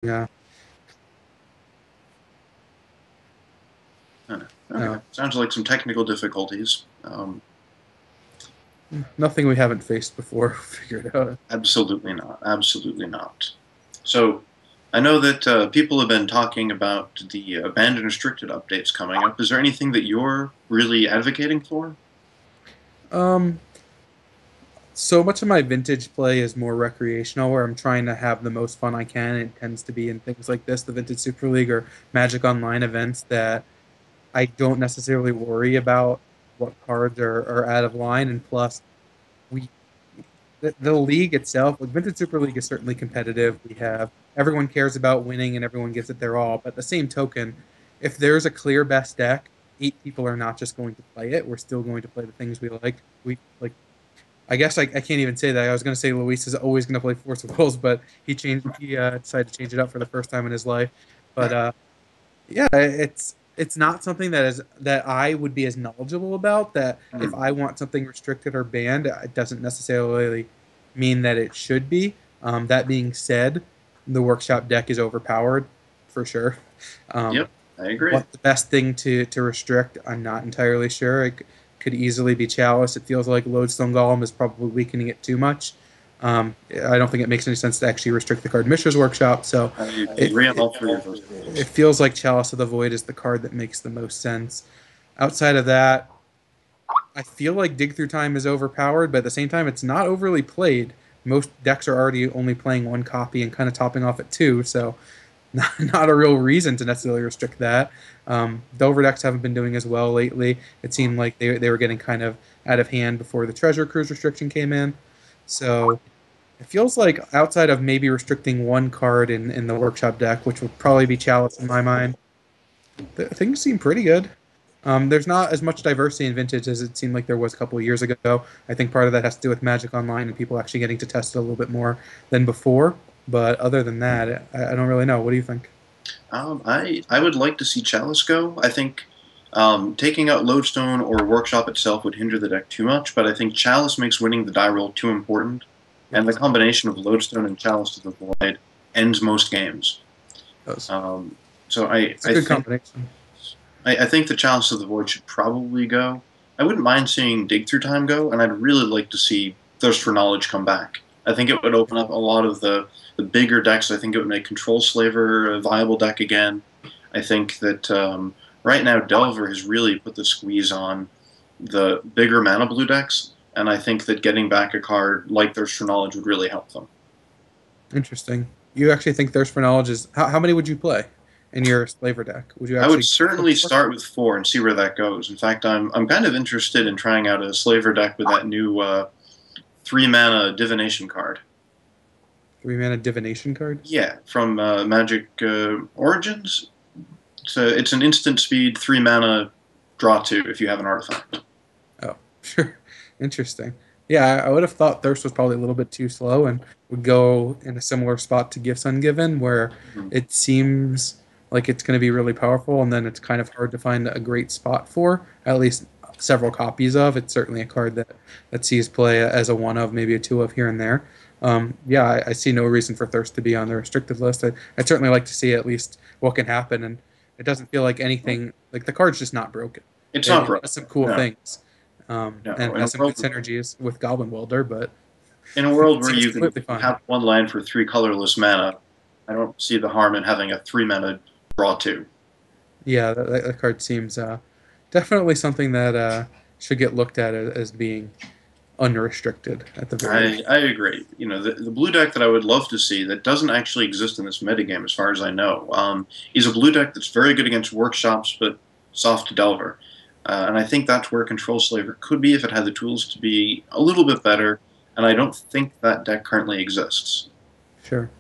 Yeah. Okay, No, sounds like some technical difficulties. nothing we haven't faced before. Figured out. Absolutely not. Absolutely not. So, I know that people have been talking about the banned and restricted updates coming up. Is there anything that you're really advocating for? Um, so much of my vintage play is more recreational, where I'm trying to have the most fun I can. It tends to be in things like this, the Vintage Super League or Magic Online events that I don't necessarily worry about what cards are out of line. And plus, we the league itself, like Vintage Super League, is certainly competitive. We have everyone cares about winning and everyone gives it their all. But the same token, if there's a clear best deck, eight people are not just going to play it. We're still going to play the things we like. We like. I guess I can't even say that. I was going to say Luis is always going to play Force of Wolves, but he changed. He decided to change it up for the first time in his life. But yeah, it's not something that I would be as knowledgeable about. That if Hmm. I want something restricted or banned, it doesn't necessarily mean that it should be. That being said, the workshop deck is overpowered for sure. Um, Yep, I agree. what the best thing to restrict, I'm not entirely sure. Could easily be Chalice. It feels like Lodestone Golem is probably weakening it too much. I don't think it makes any sense to actually restrict the card Mishra's Workshop. So I it, agree on it all three of those it points. feels like Chalice of the Void is the card that makes the most sense. Outside of that, I feel like Dig Through Time is overpowered, but at the same time, it's not overly played. Most decks are already only playing one copy and kind of topping off at two, so not a real reason to necessarily restrict that. Delver decks haven't been doing as well lately. It seemed like they were getting kind of out of hand before the Treasure Cruise restriction came in. So it feels like outside of maybe restricting one card in the workshop deck, which would probably be Chalice in my mind, things seem pretty good. There's not as much diversity in vintage as it seemed like there was a couple of years ago. I think part of that has to do with Magic Online and people actually getting to test it a little bit more than before. But other than that, I don't really know. What do you think? I would like to see Chalice go. I think taking out Lodestone or Workshop itself would hinder the deck too much, but I think Chalice makes winning the die roll too important, and the Yes, combination of Lodestone and Chalice to the Void ends most games. it does. Um, so I, It's a I good think combination. I think the Chalice of the Void should probably go. I wouldn't mind seeing Dig Through Time go, and I'd really like to see Thirst for Knowledge come back. I think it would open up a lot of the bigger decks. I think it would make Control Slaver a viable deck again. I think that right now Delver has really put the squeeze on the bigger mana blue decks, and I think that getting back a card like Thirst for Knowledge would really help them. Interesting. You actually think Thirst for Knowledge is how many would you play in your Slaver deck? Would you I would actually go certainly for start with four and see where that goes. In fact, I'm kind of interested in trying out a Slaver deck with that new three mana divination card. 3 mana divination card? Yeah, from Magic Origins. It's an instant speed three mana draw two if you have an artifact. Oh, sure. Interesting. Yeah, I would have thought Thirst was probably a little bit too slow and would go in a similar spot to Gifts Ungiven, where Mhm. it seems like it's going to be really powerful, and then it's kind of hard to find a great spot for, at least several copies of. It's certainly a card that sees play as a one of, maybe a two of here and there. Yeah, I see no reason for Thirst to be on the restricted list. I'd certainly like to see at least what can happen, and it doesn't feel like anything, like the card's just not broken. It's not It broken. does some cool No, things, no. and has some good synergies with Goblin Welder, but In a world it where seems you can completely fine. have one land for three colorless mana, I don't see the harm in having a three mana draw two. Yeah, that card seems definitely something that should get looked at as being unrestricted at the very least. I agree. You know, the blue deck that I would love to see that doesn't actually exist in this metagame, as far as I know, is a blue deck that's very good against workshops, but soft to Delver. And I think that's where Control Slaver could be if it had the tools to be a little bit better. And I don't think that deck currently exists. Sure.